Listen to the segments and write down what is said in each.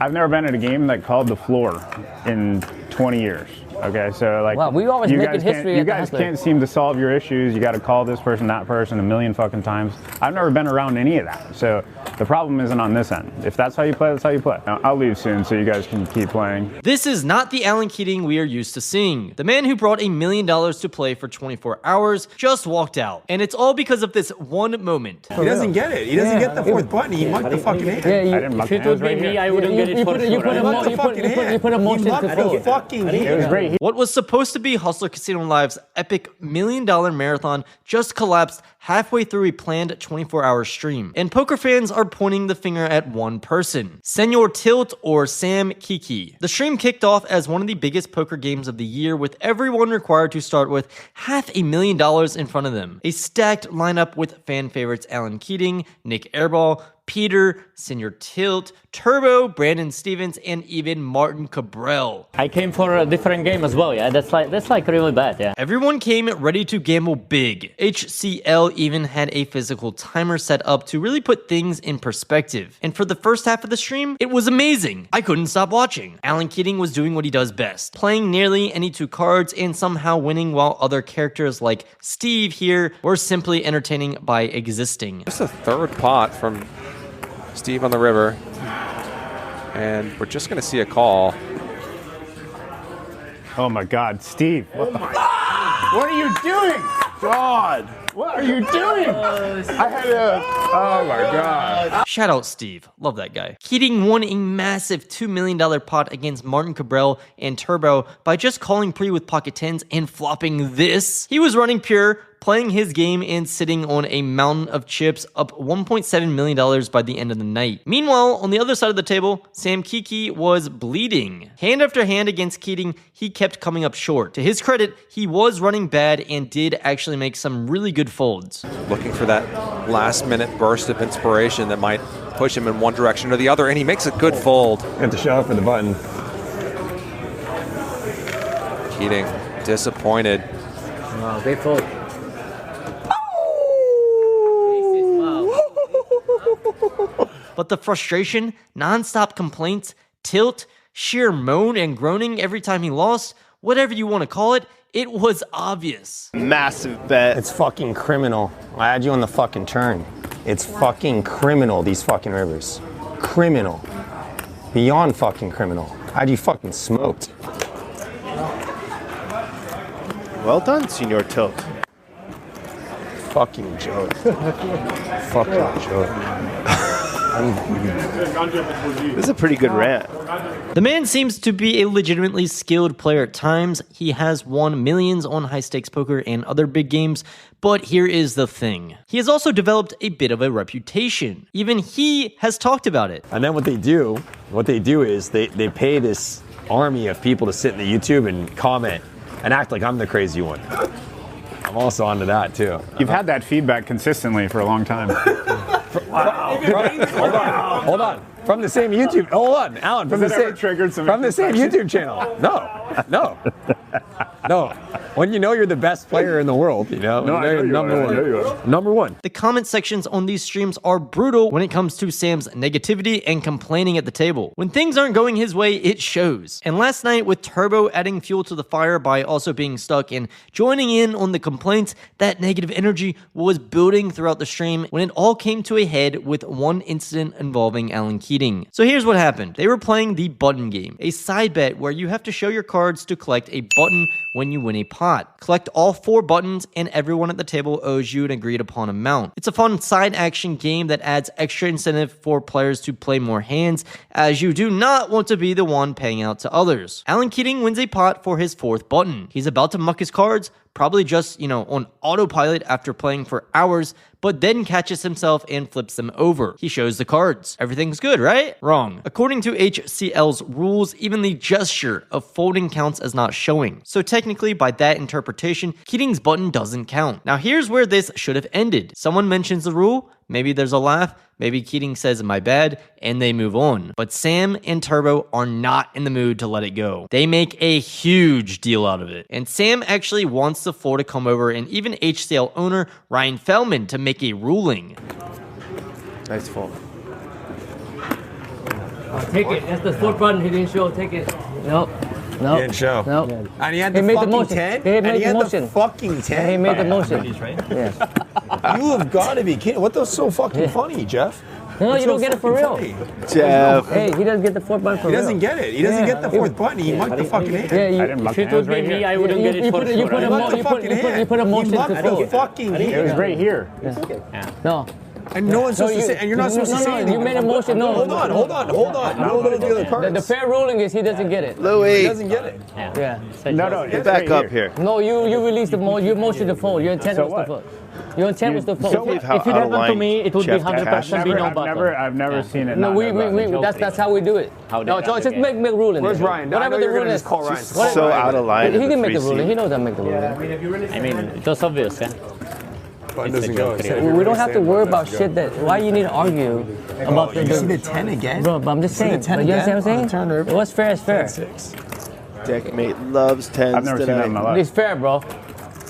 I've never been at a game that called the floor in 20 years. Okay, so like, wow, we always make history. You guys can't seem to solve your issues. You got to call this person, that person, a million fucking times. I've never been around any of that, so the problem isn't on this end. If that's how you play, that's how you play. Now, I'll leave soon, so you guys can keep playing. This is not the Alan Keating we are used to seeing. The man who brought $1 million to play for 24 hours just walked out, and it's all because of this one moment. He doesn't get it. He doesn't get the fourth button. He mucked the fucking hand. If it would be me, I wouldn't get it for sure. You put a motion to fold. It was great. What was supposed to be Hustler Casino Live's epic $1 million marathon just collapsed halfway through a planned 24-hour stream. And poker fans are pointing the finger at one person, Senor Tilt or Sam Kiki. The stream kicked off as one of the biggest poker games of the year, with everyone required to start with $500,000 in front of them. A stacked lineup with fan favorites Alan Keating, Nick Airball, Peter, Senor Tilt, Turbo, Brandon Stevens, and even Martin Cabral. I came for a different game as well, yeah. That's like really bad, yeah. Everyone came ready to gamble big. HCL even had a physical timer set up to really put things in perspective. And for the first half of the stream, it was amazing. I couldn't stop watching. Alan Keating was doing what he does best, playing nearly any 2 cards and somehow winning, while other characters like Steve here were simply entertaining by existing. Just a third pot from Steve on the river, and we're just going to see a call. Oh my God, Steve! What are you doing? God, what are you doing? I had a. Oh my God! Shout out Steve, love that guy. Keating won a massive $2 million pot against Martin Cabral and Turbo by just calling pre with pocket tens and flopping this. He was running pure, playing his game and sitting on a mountain of chips, up $1.7 million by the end of the night. Meanwhile, on the other side of the table, Sam Kiki was bleeding. Hand after hand against Keating, he kept coming up short. To his credit, he was running bad and did actually make some really good folds. Looking for that last-minute burst of inspiration that might push him in one direction or the other, and he makes a good fold. Have to shove for the button. Keating, disappointed. Wow, they fold. But the frustration, non-stop complaints, tilt, sheer moan and groaning every time he lost, whatever you want to call it, it was obvious. Massive bet. It's fucking criminal. I had you on the fucking turn. It's fucking criminal, these fucking rivers. Criminal. Beyond fucking criminal. I had you fucking smoked. Well done, Senor Tilt. Fucking joke. Fucking joke. This is a pretty good rant. The man seems to be a legitimately skilled player at times. He has won millions on high-stakes poker and other big games, but here is the thing. He has also developed a bit of a reputation. Even he has talked about it. And then what they do is they pay this army of people to sit in the YouTube and comment and act like I'm the crazy one. I'm also onto that too. You've had that feedback consistently for a long time. Hold on. From the same YouTube. Hold on, Alan. From the same YouTube channel. No. When you know you're the best player in the world, you know. No, I know you are. Number one. The comment sections on these streams are brutal when it comes to Sam's negativity and complaining at the table. When things aren't going his way, it shows. And last night, with Turbo adding fuel to the fire by also being stuck and joining in on the complaints, that negative energy was building throughout the stream when it all came to a head with one incident involving Alan Keating. So here's what happened. They were playing the button game, a side bet where you have to show your cards to collect a button when you win a pot. Collect all 4 buttons and everyone at the table owes you an agreed upon amount. It's a fun side action game that adds extra incentive for players to play more hands, as you do not want to be the one paying out to others. Alan Keating wins a pot for his 4th button. He's about to muck his cards, probably just, on autopilot after playing for hours, but then catches himself and flips them over. He shows the cards. Everything's good, right? Wrong. According to HCL's rules, even the gesture of folding counts as not showing. So technically, by that interpretation, Keating's button doesn't count. Now here's where this should have ended. Someone mentions the rule, maybe there's a laugh, maybe Keating says my bad, and they move on. But Sam and Turbo are not in the mood to let it go. They make a huge deal out of it. And Sam actually wants the floor to come over and even HCL owner Ryan Feldman to make a ruling. Nice fold. Take it. That's the fourth button. He didn't show. Take it. Nope. No. He didn't show. No. And he had He the made the fucking motion. 10? He made And he the had motion. the fucking 10? He made the motion. Yeah. You have got to be kidding. What was so fucking funny, Jeff? No, What's you don't so get it for fucking real. funny? Jeff. Hey, he doesn't get the fourth button for He real. doesn't get it. He doesn't get the fourth button. He mucked the fucking hand. Yeah, you, I didn't muck if the it would hands right be me, here. I wouldn't get it for He mucked the fucking hand. you put a motion He mucked to the fold. fucking It was hand. right here. No. And no one's supposed to say, and you're not supposed to say anything. You made a motion. No. Hold on. Hold on to the other cards. The fair ruling is he doesn't get it. He Louis. doesn't get it. Yeah. No, Get it's back right up here. No, you released the your motion to fold. Your intent So was what? to fold. Your intent was to fold. so what? If How it out of happened to line me, it would be Jeff 100% be no button. I've never seen it. No, not we no button. that's how we do it. No, so just make ruling. Where's Ryan? I Whatever know the you're ruling gonna is. just call Ryan. So out of line. He in can make the free ruling. seat. He knows I make the ruling. I mean, it was obvious, yeah? Button doesn't go. We don't have to worry about shit that. Why you need to argue about You see the. the 10 again? Bro, but I'm just saying. the 10 But you understand what I'm again? saying? What's fair is fair. Deckmate loves tens I've never seen that in my today. life. It's fair, bro.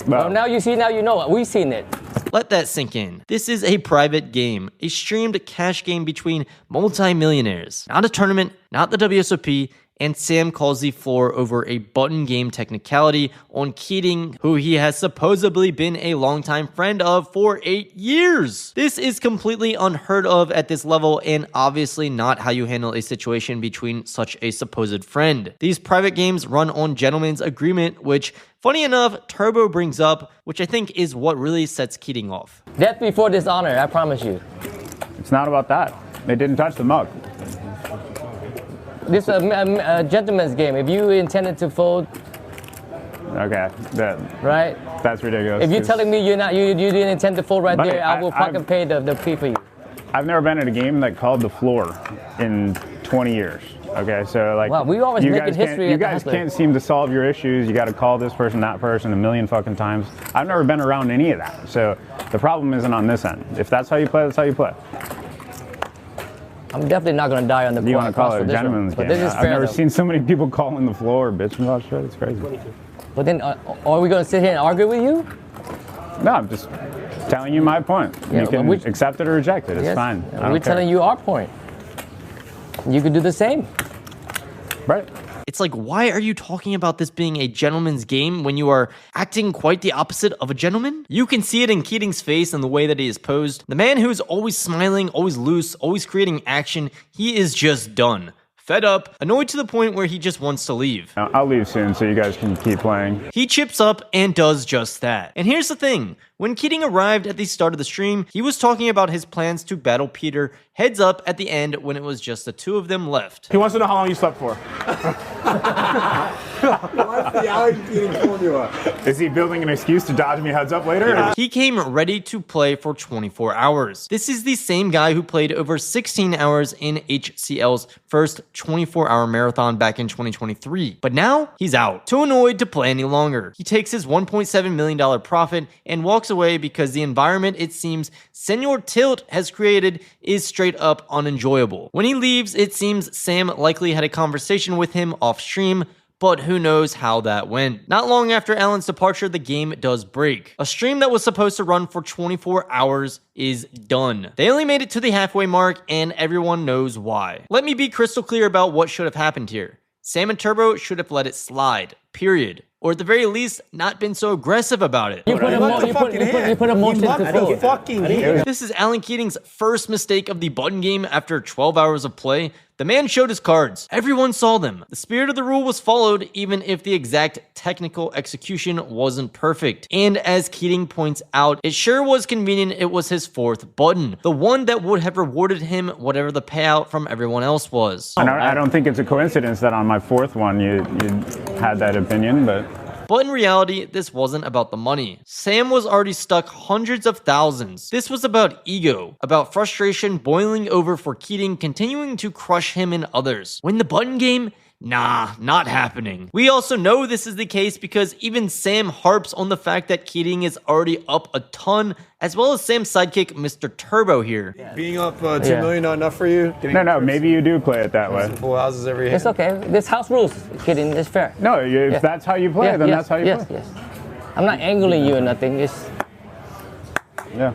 Well, now you see, now you know it. We've seen it. Let that sink in. This is a private game, a streamed cash game between multi-millionaires. Not a tournament, not the WSOP, and Sam calls the floor over a button game technicality on Keating, who he has supposedly been a longtime friend of for 8 years. This is completely unheard of at this level and obviously not how you handle a situation between such a supposed friend. These private games run on gentleman's agreement, which, funny enough, Turbo brings up, which I think is what really sets Keating off. Death before dishonor, I promise you. It's not about that. They didn't touch the mug. This is a gentleman's game. If you intended to fold, Okay, right? that's ridiculous. If you're telling me you didn't intend to fold right Buddy, there, I will fucking I've- pay the fee for you. I've never been at a game that called the floor in 20 years. Okay, so like, Wow, we always you making guys can't- history You at the guys Hustler. can't seem to solve your issues. You got to call this person, that person, a million fucking times. I've never been around any of that. So the problem isn't on this end. If that's how you play, that's how you play. I'm definitely not going to die on the You coin want to call toss it for a this one. gentleman's But game? this is I've fair, never though. seen so many people calling the floor bitching about shit. It's crazy. But then, are we going to sit here and argue with you? No, I'm just telling you my point. Yeah, You can which- accept it or reject it. It's Yes. fine. I don't We're care. telling you our point. You could do the same. Right. It's like, why are you talking about this being a gentleman's game when you are acting quite the opposite of a gentleman? You can see it in Keating's face and the way that he is posed. The man who's always smiling, always loose, always creating action, he is just done. Fed up, annoyed to the point where he just wants to leave. I'll leave soon so you guys can keep playing. He chips up and does just that. And here's the thing. When Keating arrived at the start of the stream, he was talking about his plans to battle Peter heads up at the end when it was just the two of them left. He wants to know how long you slept for. What's the Alex Keating formula? Is he building an excuse to dodge me heads up later? He came ready to play for 24 hours. This is the same guy who played over 16 hours in HCL's first 24-hour marathon back in 2023. But now, he's out. Too annoyed to play any longer. He takes his $1.7 million profit and walks away because the environment it seems Senor Tilt has created is straight up unenjoyable. When he leaves, it seems Sam likely had a conversation with him off stream, but who knows how that went. Not long after Alan's departure, the game does break. A stream that was supposed to run for 24 hours is done. They only made it to the halfway mark, and everyone knows why. Let me be crystal clear about what should have happened here. Sam and Turbo should have let it slide, period. Or at the very least, not been so aggressive about it. You put a motion to fold. Fucking hand. This is Alan Keating's first mistake of the button game after 12 hours of play. The man showed his cards. Everyone saw them. The spirit of the rule was followed, even if the exact technical execution wasn't perfect. And as Keating points out, it sure was convenient it was his fourth button, the one that would have rewarded him whatever the payout from everyone else was. I don't think it's a coincidence that on my fourth one you had that opinion, but But in reality, this wasn't about the money. Sam was already stuck hundreds of thousands. This was about ego, about frustration boiling over for Keating continuing to crush him and others. When the button game, nah, not happening. We also know this is the case because even Sam harps on the fact that Keating is already up a ton, as well as Sam's sidekick, Mr. Turbo here. Being up 2 million not enough for you? no, maybe you do play it that way. Full houses every hand. It's okay. This house rules, kidding. It's fair. No, if that's how you play, then that's how you play. Yes. I'm not angling you or nothing. It's Yeah.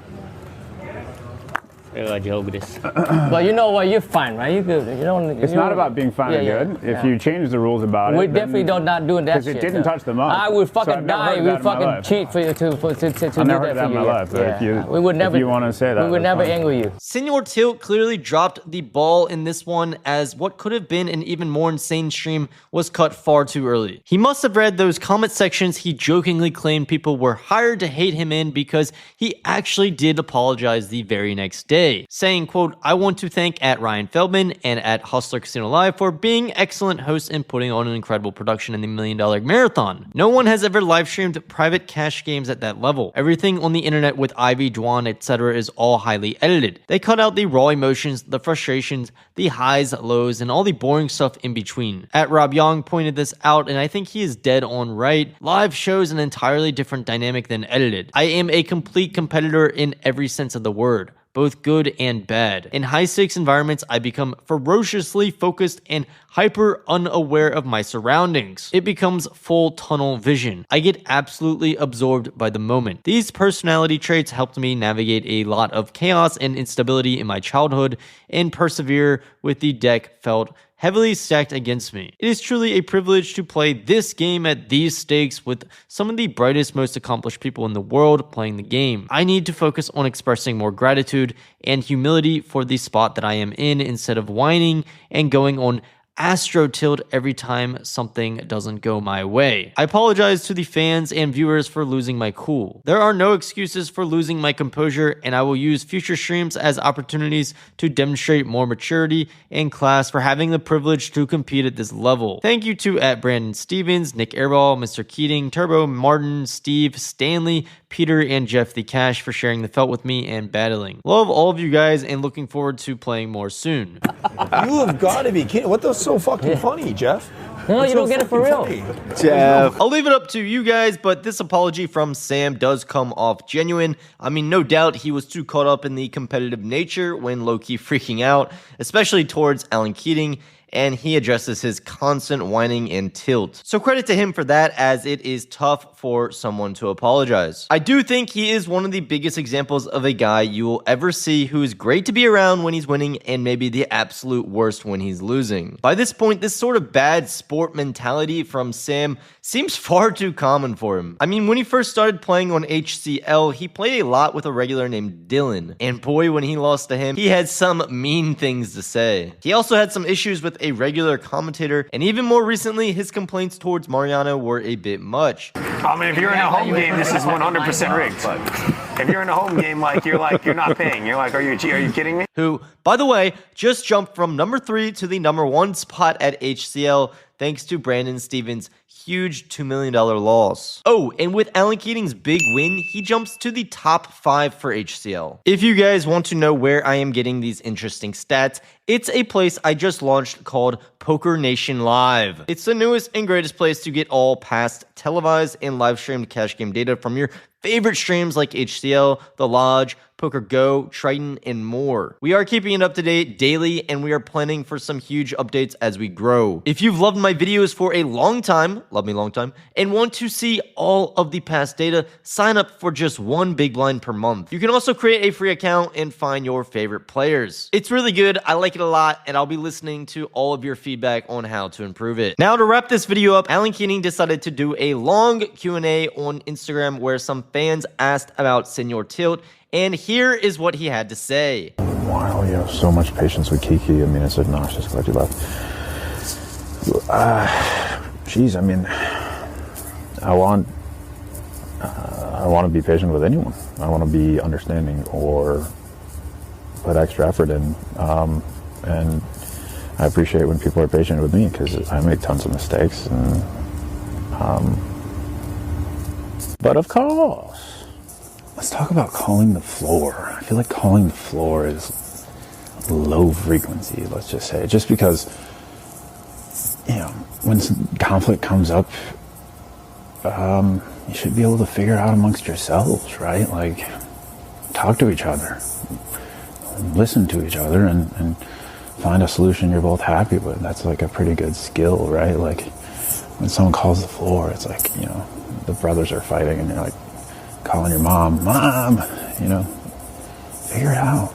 joke this. But you know what? You're fine, right? You're good. You don't. It's not about being fine or good. If you change the rules about it, we definitely don't not doing that shit. Because it didn't touch the mug. I would fucking so die. We fucking cheat for you to do that in my life. But we would never. If you want to say that, we would never anger you. Senor Tilt clearly dropped the ball in this one, as what could have been an even more insane stream was cut far too early. He must have read those comment sections he jokingly claimed people were hired to hate him in, because he actually did apologize the very next day, saying, quote, "I want to thank at Ryan Feldman and at Hustler Casino Live for being excellent hosts and putting on an incredible production in the $1 Million Marathon. No one has ever live streamed private cash games at that level. Everything on the internet with Ivy, Dwan, etc. is all highly edited. They cut out the raw emotions, the frustrations, the highs, lows, and all the boring stuff in between." At Rob Young pointed this out, and I think he is dead on right. Live shows an entirely different dynamic than edited. I am a complete competitor in every sense of the word, both good and bad. In high-stakes environments, I become ferociously focused and hyper unaware of my surroundings. It becomes full tunnel vision. I get absolutely absorbed by the moment. These personality traits helped me navigate a lot of chaos and instability in my childhood and persevere with the deck felt heavily stacked against me. It is truly a privilege to play this game at these stakes with some of the brightest, most accomplished people in the world playing the game. I need to focus on expressing more gratitude and humility for the spot that I am in, instead of whining and going on Astro Tilt every time something doesn't go my way. I apologize to the fans and viewers for losing my cool. There are no excuses for losing my composure, and I will use future streams as opportunities to demonstrate more maturity and class for having the privilege to compete at this level. Thank you to at Brandon Stevens, Nick Airball, Mr. Keating, Turbo, Martin, Steve, Stanley, Peter, and Jeff the Cash for sharing the felt with me and battling. Love all of you guys and looking forward to playing more soon. You have got to be kidding. What the so fucking funny, Jeff? No, you don't get it for real. Jeff. I'll leave it up to you guys, but this apology from Sam does come off genuine. I mean, no doubt he was too caught up in the competitive nature when low-key freaking out, especially towards Alan Keating, and he addresses his constant whining and tilt. So credit to him for that, as it is tough for someone to apologize. I do think he is one of the biggest examples of a guy you will ever see who is great to be around when he's winning and maybe the absolute worst when he's losing. By this point, this sort of bad sport mentality from Sam seems far too common for him. I mean, when he first started playing on HCL, he played a lot with a regular named Dylan, and boy, when he lost to him, he had some mean things to say. He also had some issues with a regular commentator, and even more recently, his complaints towards Mariano were a bit much. I mean, if you're in a home game, this is 100% rigged. But if you're in a home game, you're not paying. You're like, are you kidding me? Who, by the way, just jumped from number 3 to the number 1 spot at HCL thanks to Brandon Stevens' huge $2 million loss. Oh, and with Alan Keating's big win, he jumps to the top 5 for HCL. If you guys want to know where I am getting these interesting stats, it's a place I just launched called Poker Nation Live. It's the newest and greatest place to get all past televised and live streamed cash game data from your favorite streams like HCL, The Lodge, Poker Go, Triton, and more. We are keeping it up to date daily, and we are planning for some huge updates as we grow. If you've loved my videos for a long time, love me long time, and want to see all of the past data, sign up for just one big blind per month. You can also create a free account and find your favorite players. It's really good, I like it a lot, and I'll be listening to all of your feedback on how to improve it. Now to wrap this video up, Alan Keating decided to do a long Q&A on Instagram where some fans asked about Senor Tilt, and here is what he had to say. Wow, you have so much patience with Kiki. I mean, it's obnoxious. Glad you left. Geez, I mean, I want to be patient with anyone. I want to be understanding or put extra effort in. And I appreciate when people are patient with me because I make tons of mistakes. And, but of course. Let's talk about calling the floor. I feel like calling the floor is low frequency, let's just say. Just because, you know, when some conflict comes up, you should be able to figure it out amongst yourselves, right? Like, talk to each other, listen to each other, and find a solution you're both happy with. That's like a pretty good skill, right? Like, when someone calls the floor, it's like, you know, the brothers are fighting and you're like, calling your mom, you know, figure it out.